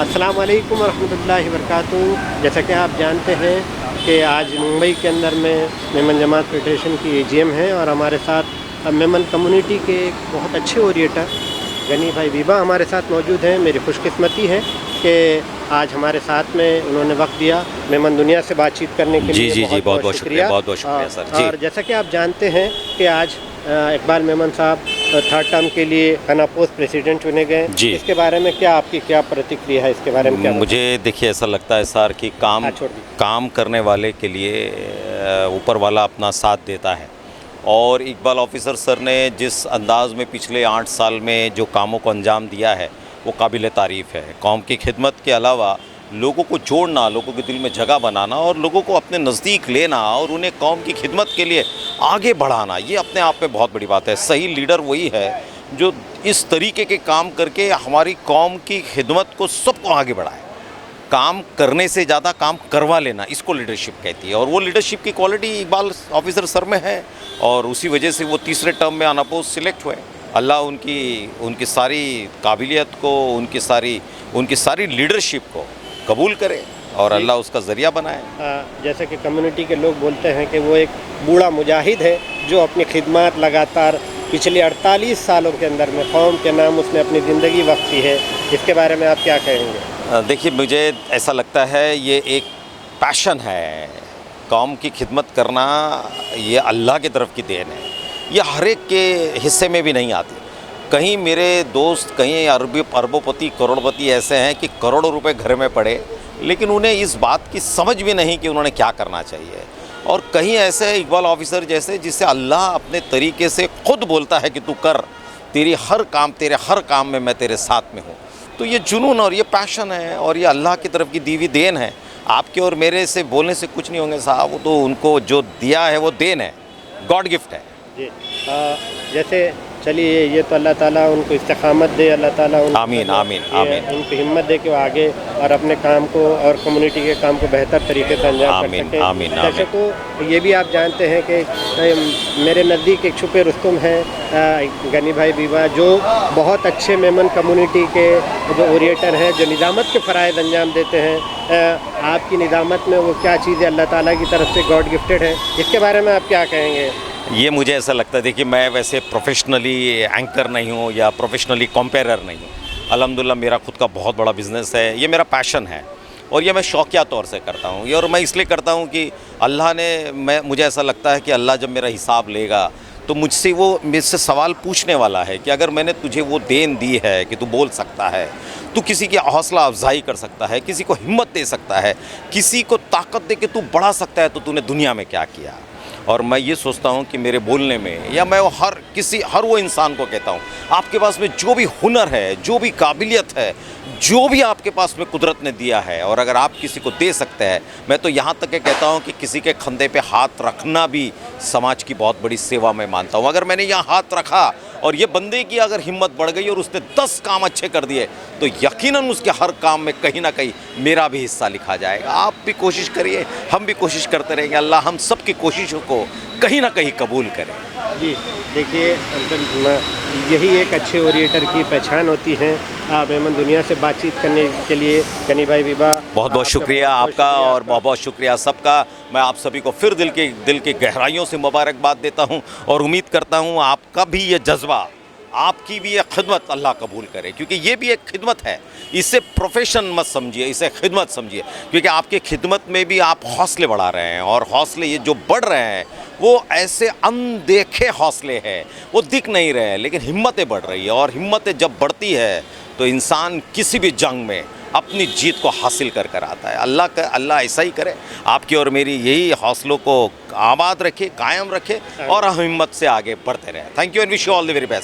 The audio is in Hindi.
अस्सलाम वालेकुम रहमतुल्लाहि वबरकातुहू। जैसा कि आप जानते हैं कि आज मुंबई के अंदर में मेमन जमात फेडरेशन की एजीएम है और हमारे साथ मेमन कम्युनिटी के एक बहुत अच्छे ओरिएटर गनी भाई बीबा हमारे साथ मौजूद हैं। मेरी खुशकिस्मती है कि आज हमारे साथ में उन्होंने वक्त दिया मेमन दुनिया से बातचीत करने के लिए। जी बहुत बहुत शुक्रिया, बहुत बहुत शुक्रिया सर जी। और जैसा कि आप जानते हैं कि आज इकबाल मेमन साहब थर्ड टर्म के लिए अनापोस्ट प्रेसिडेंट चुने गए जी। इसके बारे में आपकी क्या प्रतिक्रिया है? इसके बारे में क्या मुझे देखिए ऐसा लगता है सर कि काम करने वाले के लिए ऊपर वाला अपना साथ देता है। और इकबाल ऑफिसर सर ने जिस अंदाज़ में पिछले 8 साल में जो कामों को अंजाम दिया है वो काबिल तारीफ़ है। कौम की खिदमत के अलावा लोगों को जोड़ना, लोगों के दिल में जगह बनाना और लोगों को अपने नज़दीक लेना और उन्हें कौम की खिदमत के लिए आगे बढ़ाना, ये अपने आप में बहुत बड़ी बात है। सही लीडर वही है जो इस तरीके के काम करके हमारी कौम की खिदमत को सबको आगे बढ़ाए। काम करने से ज़्यादा काम करवा लेना, इसको लीडरशिप कहती है और वो लीडरशिप की क्वालिटी इकबाल ऑफिसर सर में है और उसी वजह से वो तीसरे टर्म में अनअपोज़्ड सिलेक्ट हुए। अल्लाह उनकी सारी काबिलियत को, उनकी सारी लीडरशिप को कबूल करे और अल्लाह उसका ज़रिया बनाए। जैसे कि कम्युनिटी के लोग बोलते हैं कि वो एक बूढ़ा मुजाहिद है जो अपनी खिदमत लगातार पिछले 48 सालों के अंदर में कौम के नाम उसने अपनी ज़िंदगी वक्फी है। इसके बारे में आप क्या कहेंगे? देखिए मुझे ऐसा लगता है ये एक पैशन है। कौम की खिदमत करना ये अल्लाह की तरफ की देन है, ये हर एक के हिस्से में भी नहीं आती। कहीं मेरे दोस्त कहीं अरबोपति करोड़पति ऐसे हैं कि करोड़ों रुपए घर में पड़े लेकिन उन्हें इस बात की समझ भी नहीं कि उन्होंने क्या करना चाहिए। और कहीं ऐसे इकबाल ऑफिसर जैसे जिससे अल्लाह अपने तरीके से खुद बोलता है कि तू कर, तेरे हर काम में मैं तेरे साथ में हूँ। तो ये जुनून और ये पैशन है और ये अल्लाह की तरफ की दी हुई देन है। आपके और मेरे से बोलने से कुछ नहीं होंगे साहब, वो तो उनको जो दिया है वो देन है, गॉड गिफ्ट है जी। जैसे चलिए ये तो अल्लाह ताला उनको इस्तिकामत दे, अल्लाह ताला आमीन आमीन आमीन, उनको हिम्मत दे कि वो आगे और अपने काम को और कम्युनिटी के काम को बेहतर तरीके से अंजाम कर सके। आमीन जैसे तो ये भी आप जानते हैं कि मेरे नज़दीक एक छुपे रुस्तुम हैं गनी भाई बीबा जो बहुत अच्छे मेमन कम्युनिटी के जो ओरिएटर हैं, जो निज़ामत के फ़राइज़ अंजाम देते हैं। आपकी निज़ामत में वो क्या चीज़ें अल्लाह ताला की तरफ से गॉड गिफ्टेड है, इसके बारे में आप क्या कहेंगे? ये मुझे ऐसा लगता है, देखिए मैं वैसे प्रोफेशनली एंकर नहीं हूँ या प्रोफेशनली कंपेरर नहीं हूँ। अल्हम्दुलिल्लाह मेरा खुद का बहुत बड़ा बिज़नेस है, ये मेरा पैशन है और ये मैं शौकिया तौर से करता हूँ। ये और मैं इसलिए करता हूँ कि अल्लाह ने मुझे ऐसा लगता है कि अल्लाह जब मेरा हिसाब लेगा तो मुझसे सवाल पूछने वाला है कि अगर मैंने तुझे वो देन दी है कि तू बोल सकता है, तू किसी की हौसला अफजाई कर सकता है, किसी को हिम्मत दे सकता है, किसी को ताकत दे के तू बढ़ा सकता है, तो तूने दुनिया में क्या किया। और मैं ये सोचता हूँ कि मेरे बोलने में या मैं हर वो इंसान को कहता हूँ, आपके पास में जो भी हुनर है, जो भी काबिलियत है, जो भी आपके पास में कुदरत ने दिया है और अगर आप किसी को दे सकते हैं, मैं तो यहाँ तक के कहता हूँ कि किसी के कंधे पे हाथ रखना भी समाज की बहुत बड़ी सेवा मैं मानता हूँ। अगर मैंने यहाँ हाथ रखा और ये बंदे की अगर हिम्मत बढ़ गई और उसने 10 काम अच्छे कर दिए तो यकीनन उसके हर काम में कहीं ना कहीं मेरा भी हिस्सा लिखा जाएगा। आप भी कोशिश करिए, हम भी कोशिश करते रहेंगे। अल्लाह हम सब की कोशिशों को कहीं ना कहीं कबूल करें। जी देखिए, यही एक अच्छे ओरिएटर की पहचान होती है। मेमन दुनिया से बातचीत करने के लिए गनी भाई बीबा बहुत बहुत शुक्रिया आपका और बहुत बहुत शुक्रिया सबका। मैं आप सभी को फिर दिल की गहराइयों से मुबारकबाद देता हूं और उम्मीद करता हूं आपका भी ये जज्बा, आपकी भी ये खिदमत अल्लाह कबूल करे, क्योंकि ये भी एक खिदमत है। इसे प्रोफेशन मत समझिए, इसे खिदमत समझिए, क्योंकि आपके खिदमत में भी आप हौसले बढ़ा रहे हैं और हौसले ये जो बढ़ रहे हैं वो ऐसे अनदेखे हौसले हैं, वो दिख नहीं रहे हैं लेकिन हिम्मतें बढ़ रही है और हिम्मतें जब बढ़ती है तो इंसान किसी भी जंग में अपनी जीत को हासिल कर आता है। अल्लाह ऐसा ही करे, आपकी और मेरी यही हौसलों को आबाद रखे, कायम रखे और हम हिम्मत से आगे बढ़ते रहें। Thank you and wish you all the very best.